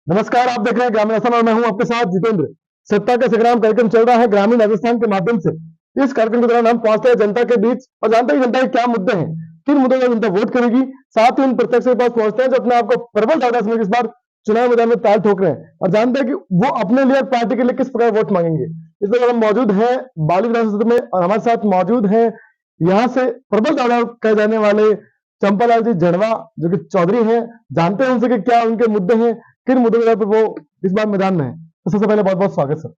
नमस्कार, आप देख रहे हैं ग्रामीण असम और मैं हूं आपके साथ जितेंद्र। सत्ता का संग्राम कार्यक्रम चल रहा है ग्रामीण राजस्थान के माध्यम से। इस कार्यक्रम के दौरान हम पहुंचते हैं जनता के बीच और जानते हैं जनता के क्या मुद्दे हैं, किन मुद्दों पर जनता वोट करेगी। साथ ही उन प्रत्यक्ष के पास पहुंचते हैं जो अपने आपको प्रबल दादा समझ इस बार चुनाव मैदान में ताल ठोक रहे हैं और जानते हैं कि वो अपने लिए और पार्टी के लिए किस प्रकार वोट मांगेंगे। इस दौरान हम मौजूद हैं बाली विधानसभा में और हमारे साथ मौजूद हैं यहाँ से प्रबल दादा कहे जाने वाले चंपालाल जी जड़वा जो कि चौधरी हैं। जानते हैं उनसे कि क्या उनके मुद्दे हैं, किन मुद्दों पर वो इस बार मैदान में है। तो सबसे पहले बहुत बहुत स्वागत सर।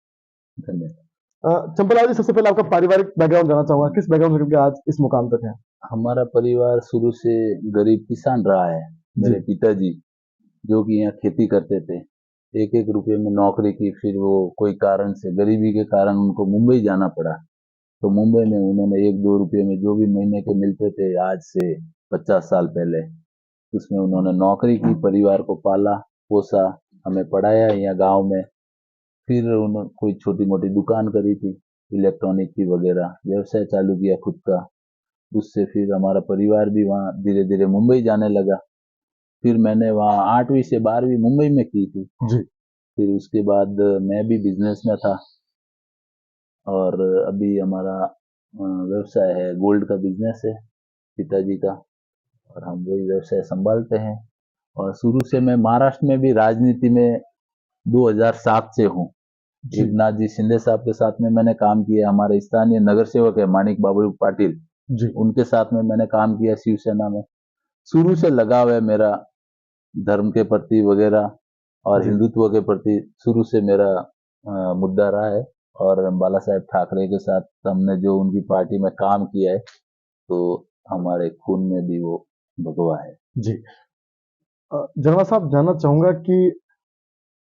धन्यवाद। चंपालाल जी, सबसे पहले आपका पारिवारिक बैकग्राउंड जानना चाहूंगा, किस बैकग्राउंड से आज इस मुकाम तक है। हमारा परिवार शुरू से गरीब किसान रहा है। मेरे पिताजी जो कि यहाँ खेती करते थे, एक एक रुपए में नौकरी की, फिर वो कोई कारण से गरीबी के कारण उनको मुंबई जाना पड़ा। तो मुंबई में उन्होंने 1-2 रुपए में जो भी महीने के मिलते थे, आज से 50 साल पहले, उसमें उन्होंने नौकरी की, परिवार को पाला पोसा, हमें पढ़ाया यहाँ गांव में। फिर उन्होंने कोई छोटी मोटी दुकान करी थी इलेक्ट्रॉनिक की वगैरह, व्यवसाय चालू किया खुद का। उससे फिर हमारा परिवार भी वहाँ धीरे धीरे मुंबई जाने लगा। फिर मैंने वहाँ 8वीं से 12वीं मुंबई में की थी जी। फिर उसके बाद मैं भी बिजनेस में था और अभी हमारा व्यवसाय है, गोल्ड का बिजनेस है पिताजी का, और हम वही व्यवसाय संभालते हैं। और शुरू से मैं महाराष्ट्र में भी राजनीति में 2007 से हूँ। एकनाथ जी शिंदे साहब के साथ में मैंने काम किया। हमारे स्थानीय नगर सेवक है माणिक बाबू पाटिल जी, उनके साथ में मैंने काम किया शिवसेना में। शुरू से लगाव है मेरा धर्म के प्रति वगैरह और हिंदुत्व के प्रति, शुरू से मेरा मुद्दा रहा है। और बाला साहेब ठाकरे के साथ हमने जो उनकी पार्टी में काम किया है, तो हमारे खून में भी वो भगवा है। जी। जड़वा साहब, जानना चाहूंगा कि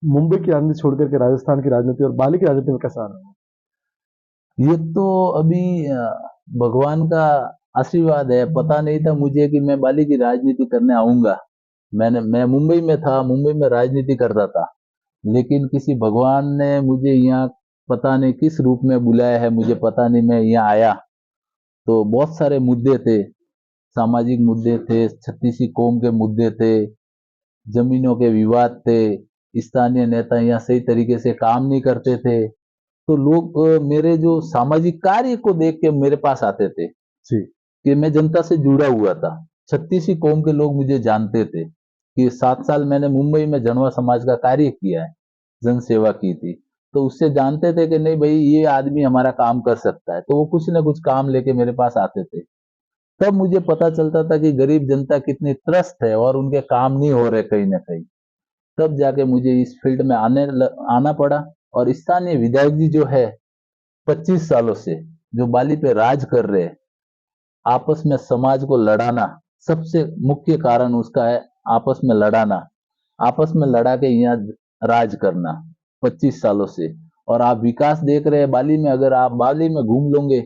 मुंबई की राजनीति छोड़कर के राजस्थान की राजनीति और बाली की राजनीति में कैसा रहा। ये तो अभी भगवान का आशीर्वाद है। पता नहीं था मुझे कि मैं बाली की राजनीति करने आऊंगा। मैं मुंबई में था, मुंबई में राजनीति करता था, लेकिन किसी भगवान ने मुझे यहाँ पता नहीं किस रूप में बुलाया है, मुझे पता नहीं। मैं यहाँ आया तो बहुत सारे मुद्दे थे, सामाजिक मुद्दे थे, छत्तीसी कौम के मुद्दे थे, जमीनों के विवाद थे, स्थानीय नेता यहाँ सही तरीके से काम नहीं करते थे। तो लोग मेरे जो सामाजिक कार्य को देख के मेरे पास आते थे जी। कि मैं जनता से जुड़ा हुआ था। छत्तीसी कौम के लोग मुझे जानते थे कि 7 साल मैंने मुंबई में जनवा समाज का कार्य किया है, जन सेवा की थी। तो उससे जानते थे कि नहीं भाई, ये आदमी हमारा काम कर सकता है। तो वो कुछ ना कुछ काम लेके मेरे पास आते थे। तब मुझे पता चलता था कि गरीब जनता कितनी त्रस्त है और उनके काम नहीं हो रहे कहीं ना कहीं। तब जाके मुझे इस फील्ड में आना पड़ा। और स्थानीय विधायक जी जो है 25 सालों से जो बाली पे राज कर रहे हैं, आपस में समाज को लड़ाना, सबसे मुख्य कारण उसका है आपस में लड़ाना, आपस में लड़ा के यहाँ राज करना 25 सालों से। और आप विकास देख रहे हैं बाली में, अगर आप बाली में घूम लोगे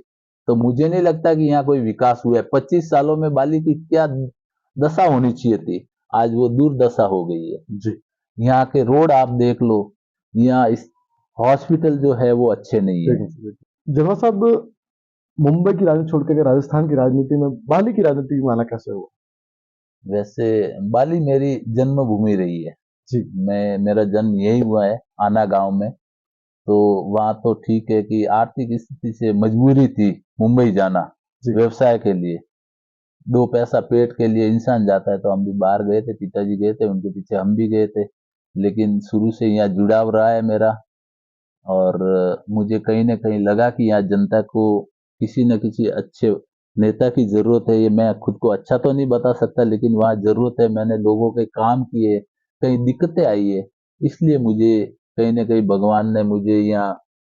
तो मुझे नहीं लगता कि यहाँ कोई विकास हुआ है। 25 सालों में बाली की क्या दशा होनी चाहिए थी, आज वो दुर्दशा हो गई है। जी। यहाँ के रोड आप देख लो, यहाँ इस हॉस्पिटल जो है वो अच्छे नहीं है। जड़वा साहब, मुंबई की राजनीति छोड़कर के राजस्थान की राजनीति में बाली की राजनीति में आना कैसे हुआ। वैसे बाली मेरी जन्मभूमि रही है जी। मेरा जन्म यही हुआ है आना गांव में। तो वहाँ तो ठीक है कि आर्थिक स्थिति से मजबूरी थी मुंबई जाना व्यवसाय के लिए। 2 पैसा पेट के लिए इंसान जाता है, तो हम भी बाहर गए थे, पिताजी गए थे, उनके पीछे हम भी गए थे। लेकिन शुरू से यहाँ जुड़ाव रहा है मेरा। और मुझे कहीं ना कहीं लगा कि यहाँ जनता को किसी न किसी अच्छे नेता की जरूरत है। ये मैं खुद को अच्छा तो नहीं बता सकता, लेकिन वहाँ जरूरत है। मैंने लोगों के काम किए, कहीं दिक्कतें आई है, इसलिए मुझे कहीं ना कहीं भगवान ने मुझे यहाँ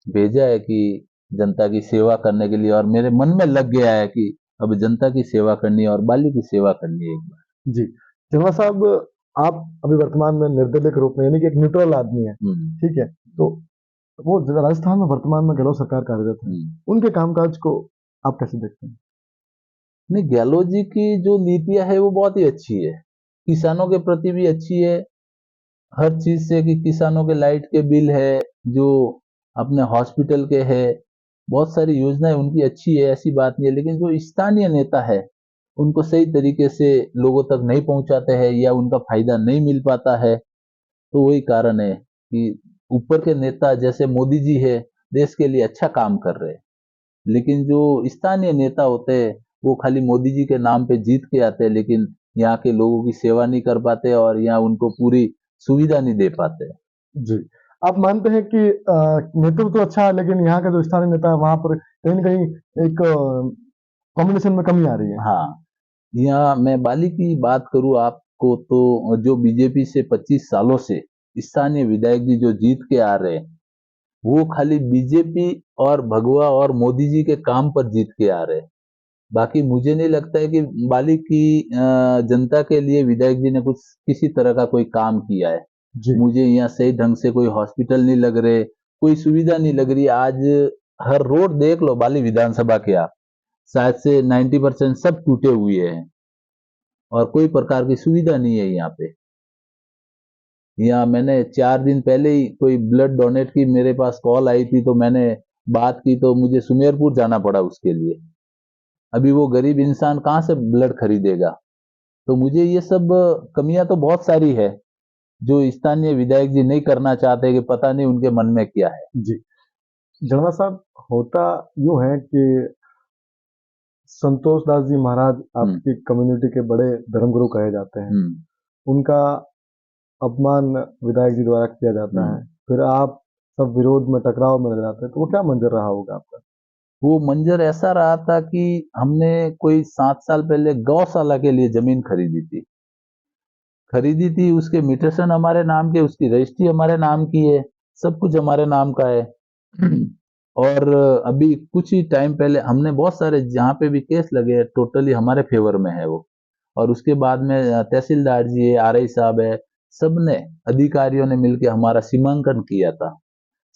भेजा है कि जनता की सेवा करने के लिए। और मेरे मन में लग गया है कि अब जनता की सेवा करनी है और बाली की सेवा करनी है एक बार। जी। जड़वा साहब, आप अभी वर्तमान में निर्दलीय के रूप में यानी कि एक न्यूट्रल आदमी है, ठीक है। तो वो राजस्थान में वर्तमान में गहलोत सरकार कार्यरत है, उनके कामकाज को आप कैसे देखते हैं। नहीं, गहलोत जी की जो नीतियां है वो बहुत ही अच्छी है, किसानों के प्रति भी अच्छी है। हर चीज से कि किसानों के लाइट के बिल है, जो अपने हॉस्पिटल के है, बहुत सारी योजनाएं उनकी अच्छी है, ऐसी बात नहीं है। लेकिन जो स्थानीय नेता है उनको सही तरीके से लोगों तक नहीं पहुंचाते हैं या उनका फायदा नहीं मिल पाता है। तो वही कारण है कि ऊपर के नेता जैसे मोदी जी है, देश के लिए अच्छा काम कर रहे हैं, लेकिन जो स्थानीय नेता होते हैं वो खाली मोदी जी के नाम पे जीत के आते हैं, लेकिन यहाँ के लोगों की सेवा नहीं कर पाते और यहाँ उनको पूरी सुविधा नहीं दे पाते। जी, आप मानते हैं कि नेतृत्व तो अच्छा है, लेकिन यहाँ का जो स्थानीय नेता है वहां पर कहीं न कहीं एक कॉम्बिनेशन में कमी आ रही है। हाँ, यहाँ मैं बाली की बात करूँ आपको, तो जो बीजेपी से 25 सालों से स्थानीय विधायक जी जो जीत के आ रहे हैं, वो खाली बीजेपी और भगवा और मोदी जी के काम पर जीत के आ रहे हैं। बाकी मुझे नहीं लगता है कि बाली की जनता के लिए विधायक जी ने कुछ किसी तरह का कोई काम किया है। जी, मुझे यहाँ सही ढंग से कोई हॉस्पिटल नहीं लग रहे, कोई सुविधा नहीं लग रही। आज हर रोड देख लो बाली विधानसभा के आप, शायद से 90% सब टूटे हुए हैं और कोई प्रकार की सुविधा नहीं है यहाँ पे। यहाँ मैंने 4 दिन पहले ही कोई ब्लड डोनेट की मेरे पास कॉल आई थी, तो मैंने बात की तो मुझे सुमेरपुर जाना पड़ा उसके लिए। अभी वो गरीब इंसान कहाँ से ब्लड खरीदेगा? तो मुझे ये सब कमियां तो बहुत सारी है जो स्थानीय विधायक जी नहीं करना चाहते, कि पता नहीं उनके मन में क्या है। जी। जड़वा साहब, होता यूँ है कि संतोष दास जी महाराज आपकी कम्युनिटी के बड़े धर्मगुरु कहे जाते हैं। उनका अपमान विधायक जी द्वारा किया जाता है, फिर आप सब विरोध में टकराव में नजर आते हैं, तो वो क्या मंजर रहा होगा आपका? वो मंजर ऐसा रहा था कि हमने कोई 7 साल पहले गौशाला के लिए जमीन खरीदी थी, उसके म्यूटेशन हमारे नाम के, उसकी रजिस्ट्री हमारे नाम की है, सब कुछ हमारे नाम का है। और अभी कुछ ही टाइम पहले हमने बहुत सारे जहाँ पे भी केस लगे हैं टोटली हमारे फेवर में है वो। और उसके बाद में तहसीलदार जी है, आरआई साहब है, सबने अधिकारियों ने मिलकर हमारा सीमांकन किया था।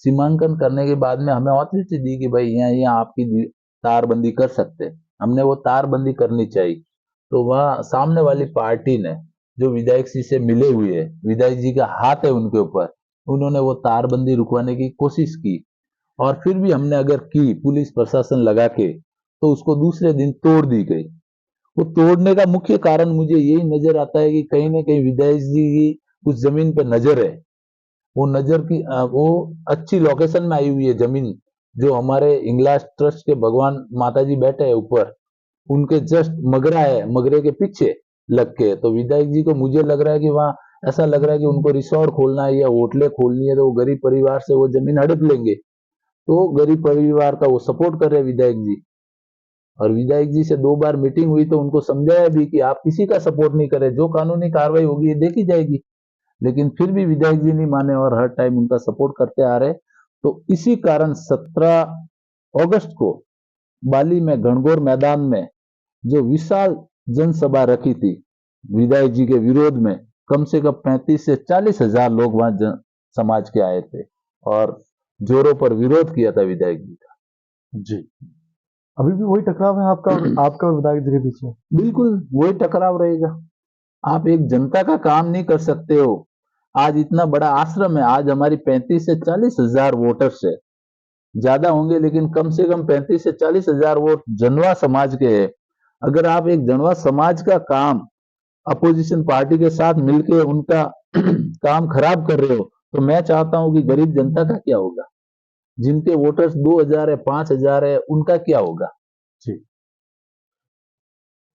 सीमांकन करने के बाद में हमें ऑथोरिटी दी कि भाई यहाँ आपकी तारबंदी कर सकते हैं। हमने वो तारबंदी करनी चाहिए, तो वह सामने वाली पार्टी ने जो विधायक जी से मिले हुए है, विधायक जी का हाथ है उनके ऊपर, उन्होंने वो तारबंदी रुकवाने की कोशिश की। और फिर भी हमने अगर की पुलिस प्रशासन लगा के, तो उसको दूसरे दिन तोड़ दी गई। वो तोड़ने का मुख्य कारण मुझे यही नजर आता है कि कहीं ना कहीं विधायक जी की उस जमीन पे नजर है। वो नजर की वो अच्छी लोकेशन में आई हुई है जमीन, जो हमारे इंग्लास ट्रस्ट के भगवान माता जी बैठे हैं ऊपर, उनके जस्ट मगरा है, मगरे के पीछे लग के। तो विधायक जी को मुझे लग रहा है कि वहाँ ऐसा लग रहा है कि उनको रिसोर्ट खोलना है या होटलें खोलनी है, तो वो गरीब परिवार से वो जमीन हड़प लेंगे। तो गरीब परिवार का वो सपोर्ट कर रहे हैं विधायक जी। और विधायक जी से 2 बार मीटिंग हुई तो उनको समझाया भी कि आप किसी का सपोर्ट नहीं करें, जो कानूनी कार्रवाई होगी ये देखी जाएगी। लेकिन फिर भी विधायक जी नहीं माने और हर टाइम उनका सपोर्ट करते आ रहे। तो इसी कारण 17 अगस्त को बाली में घनघोर मैदान में जो विशाल जनसभा रखी थी विधायक जी के विरोध में, कम से कम 35 से 40 हजार लोग वहां समाज के आए थे और जोरों पर विरोध किया था विधायक जी का। जी, अभी भी वही टकराव है आपका आपका और विधायक जी के बीच में? बिल्कुल वही टकराव रहेगा। आप एक जनता का काम नहीं कर सकते हो। आज इतना बड़ा आश्रम है, आज हमारी 35 से 40 हजार वोटर्स है, ज्यादा होंगे लेकिन कम से कम 35 से 40 हजार वोट जनवा समाज के हैं। अगर आप एक जनवा समाज का काम अपोजिशन पार्टी के साथ मिलकर उनका काम खराब कर रहे हो, तो मैं चाहता हूं कि गरीब जनता का क्या होगा, जिनके वोटर्स 2000 है, 5000 है, उनका क्या होगा। जी,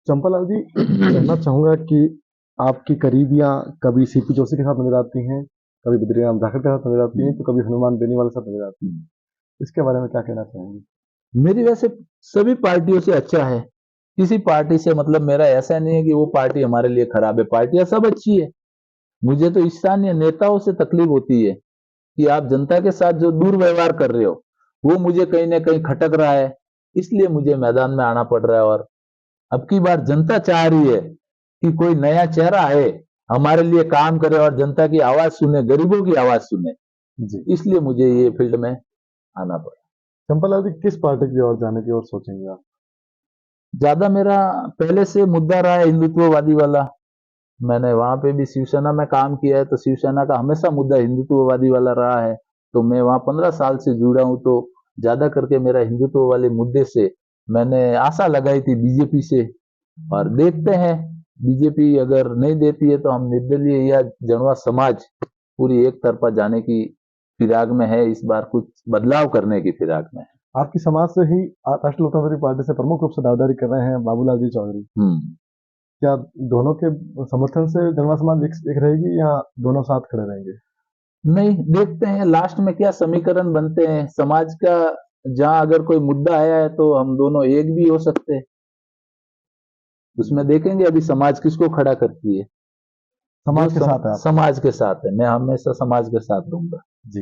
चंपालाल जी, जानना चाहूंगा कि आपकी करीबियां कभी सीपी जोशी के साथ नजर आती हैं, कभी बद्रीराम जाखड़ के साथ नजर आती हैं, तो कभी हनुमान बेनीवाल के साथ नजर आती हैं। इसके बारे में क्या कहना चाहेंगे? मेरी वैसे सभी पार्टियों से अच्छा है, किसी पार्टी से मतलब मेरा ऐसा नहीं है कि वो पार्टी हमारे लिए खराब है, पार्टियां सब अच्छी है। मुझे तो स्थानीय नेताओं से तकलीफ होती है कि आप जनता के साथ जो दुर्व्यवहार कर रहे हो वो मुझे कहीं ना कहीं खटक रहा है, इसलिए मुझे मैदान में आना पड़ रहा है। और अब की बार जनता चाह रही है कि कोई नया चेहरा आए, हमारे लिए काम करे और जनता की आवाज सुने, गरीबों की आवाज सुने। जी, इसलिए मुझे ये फील्ड में आना पड़ा। चंपालाल जी, किस पार्टी की ओर जाने की ओर सोचेंगे आप? ज्यादा मेरा पहले से मुद्दा रहा है हिंदुत्ववादी वाला। मैंने वहां पे भी शिवसेना में काम किया है, तो शिवसेना का हमेशा मुद्दा हिंदुत्ववादी वाला रहा है। तो मैं वहां 15 साल से जुड़ा हूं, तो ज्यादा करके मेरा हिंदुत्व वाले मुद्दे से मैंने आशा लगाई थी बीजेपी से। और देखते हैं बीजेपी अगर नहीं देती है तो हम निर्दलीय या जनवा समाज पूरी एक तरफा जाने की फिराक में है, इस बार कुछ बदलाव करने की फिराक में है। आपकी समाज से ही राष्ट्रीय लोकतांत्रिक पार्टी से प्रमुख रूप से दावेदारी कर रहे हैं बाबूलाल जी चौधरी। क्या दोनों के समर्थन से जनवा समाज एक रहेगी या दोनों साथ खड़े रहेंगे? नहीं, देखते हैं लास्ट में क्या समीकरण बनते हैं समाज का। जहां अगर कोई मुद्दा आया है तो हम दोनों एक भी हो सकते हैं, उसमें देखेंगे अभी समाज किसको खड़ा करती है। समाज के साथ है आप? समाज के साथ है, मैं हमेशा समाज के साथ रहूंगा जी।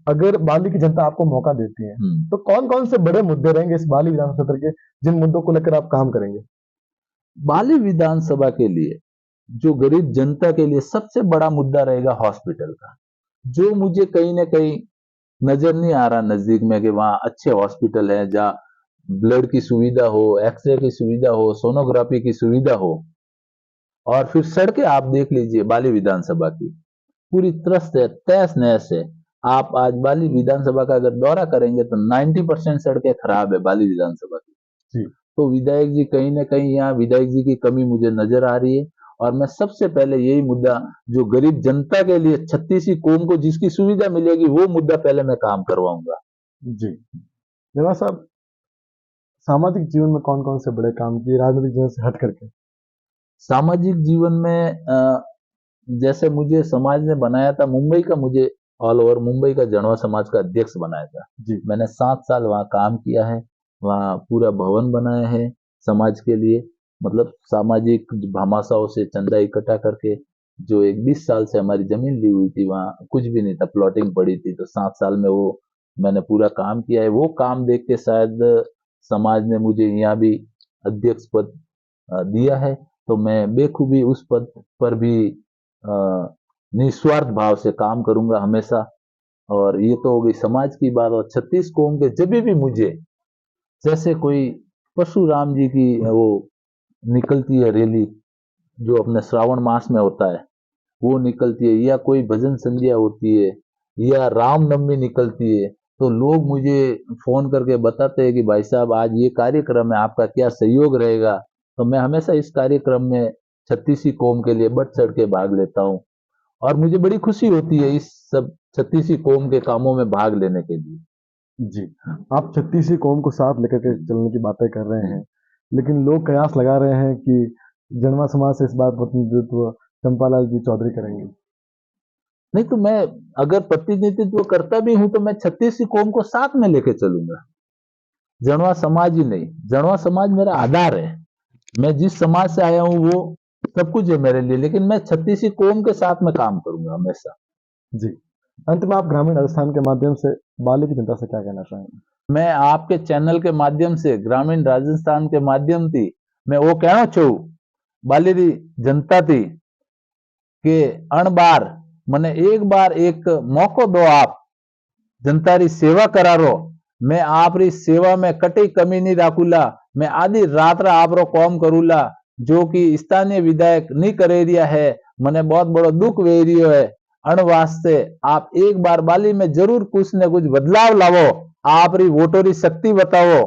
अगर बाली की जनता आपको मौका देती है तो कौन कौन से बड़े मुद्दे रहेंगे इस बाली विधानसभा क्षेत्र के, जिन मुद्दों को लेकर आप काम करेंगे? बाली विधानसभा के लिए जो गरीब जनता के लिए सबसे बड़ा मुद्दा रहेगा हॉस्पिटल का, जो मुझे कहीं ना कहीं नजर नहीं आ रहा नजदीक में कि वहां अच्छे हॉस्पिटल है जहां ब्लड की सुविधा हो, एक्सरे की सुविधा हो, सोनोग्राफी की सुविधा हो। और फिर सड़कें आप देख लीजिए बाली विधानसभा की, पूरी त्रस्त है, तहस नहस है। आप आज बाली विधानसभा का अगर दौरा करेंगे तो 90% सड़कें खराब है बाली विधानसभा की। तो विधायक जी कहीं ना कहीं यहाँ विधायक जी की कमी मुझे नजर आ रही है। और मैं सबसे पहले यही मुद्दा जो गरीब जनता के लिए 36 कौम को जिसकी सुविधा मिलेगी वो मुद्दा पहले मैं काम करवाऊंगा। जी जनवा साहब, सामाजिक जीवन में कौन कौन से बड़े काम किए राजनीतिक जीवन से हट करके? सामाजिक जीवन में जैसे मुझे समाज ने बनाया था, मुंबई का मुझे ऑल ओवर मुंबई का जनवा समाज का अध्यक्ष बनाया था जी। मैंने 7 साल वहाँ काम किया है, वहाँ पूरा भवन बनाया है समाज के लिए। मतलब सामाजिक भामाशाहों से चंदा इकट्ठा करके, जो एक 20 साल से हमारी जमीन ली हुई थी वहाँ कुछ भी नहीं था, प्लॉटिंग पड़ी थी, तो 7 साल में वो मैंने पूरा काम किया है। वो काम देख के शायद समाज ने मुझे यहाँ भी अध्यक्ष पद दिया है, तो मैं बेखूबी उस पद पर भी निस्वार्थ भाव से काम करूंगा हमेशा। और ये तो हो गई समाज की बात। और 36 कौम के जब भी मुझे जैसे कोई परशुराम जी की वो निकलती है रैली जो अपने श्रावण मास में होता है वो निकलती है, या कोई भजन संध्या होती है, या रामनवमी निकलती है, तो लोग मुझे फोन करके बताते हैं कि भाई साहब आज ये कार्यक्रम है, आपका क्या सहयोग रहेगा। तो मैं हमेशा इस कार्यक्रम में 36 कौम के लिए बढ़ चढ़ के भाग लेता हूँ और मुझे बड़ी खुशी होती है इस सब 36 कौम के कामों में भाग लेने के लिए। जी, आप 36 कौम को साथ लेकर के चलने की बातें कर रहे हैं, लेकिन लोग कयास लगा रहे हैं कि जनवा समाज से इस बात पर प्रतिनिधित्व चंपालाल जी चौधरी करेंगे। नहीं, तो मैं अगर प्रतिनिधित्व करता भी हूं तो मैं 36 कौम को साथ में लेके चलूंगा, जनवा समाज ही नहीं। जनवा समाज मेरा आधार है, मैं जिस समाज से आया हूं वो सब कुछ है मेरे लिए, लेकिन मैं 36 कौम के साथ में काम करूंगा हमेशा। जी, अंत में आप ग्रामीण राजस्थान के माध्यम से बाली की जनता से क्या कहना चाहेंगे? मैं आपके चैनल के माध्यम से ग्रामीण राजस्थान के माध्यम थी मैं वो कहना चाहूँ बाली री जनता थी कि अण बार मने एक बार एक मौको दो, आप जनता री सेवा करारो। मैं आप री सेवा में कटी कमी नहीं राखूला, मैं आधी रात रा आप रो काम करूला, जो कि स्थानीय विधायक नहीं करे रिया है। मने बहुत बड़ो दुख वे रियो है, अण वास्ते आप एक बार बाली में जरूर कुछ न कुछ बदलाव लावो, आप री वोटों री शक्ति बताओ।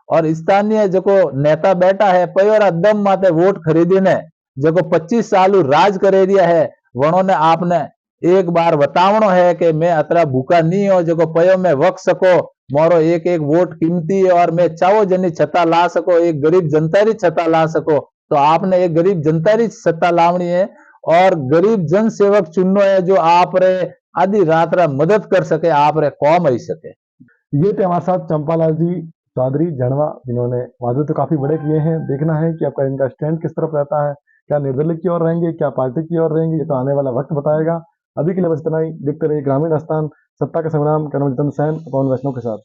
और स्थानीय जो नेता बैठा है पयोरा दम माते वोट खरीदीने जो 25 साल राज करे रिया है, वणों ने आपने एक बार बतावनो है कि मैं अतरा भूखा नहीं हो जो पयो में वक सको, मोरो एक एक वोट कीमती है और मैं चाहो जनी छत्ता ला सको, एक गरीब जनता री छत्ता ला सको। तो आपने एक गरीब जनता री छत्ता लावनी है और गरीब जन सेवक चुननो है जो आप रे आधी रात रा मदद कर सके, आप रे कौम आई सके। ये थे हमारे साथ चंपालाल जी चौधरी जनवा, जिन्होंने वादे तो काफी बड़े किए हैं। देखना है कि आपका इनका स्टैंड किस तरफ रहता है, क्या निर्दलीय की ओर रहेंगे, क्या पार्टी की ओर रहेंगे, ये तो आने वाला वक्त बताएगा। अभी के लिए बस इतना ही। देखते रहिए ग्रामीण राजस्थान, सत्ता का संग्राम। कर्नल जितेंद्र सैन, पवन वैष्णव के साथ।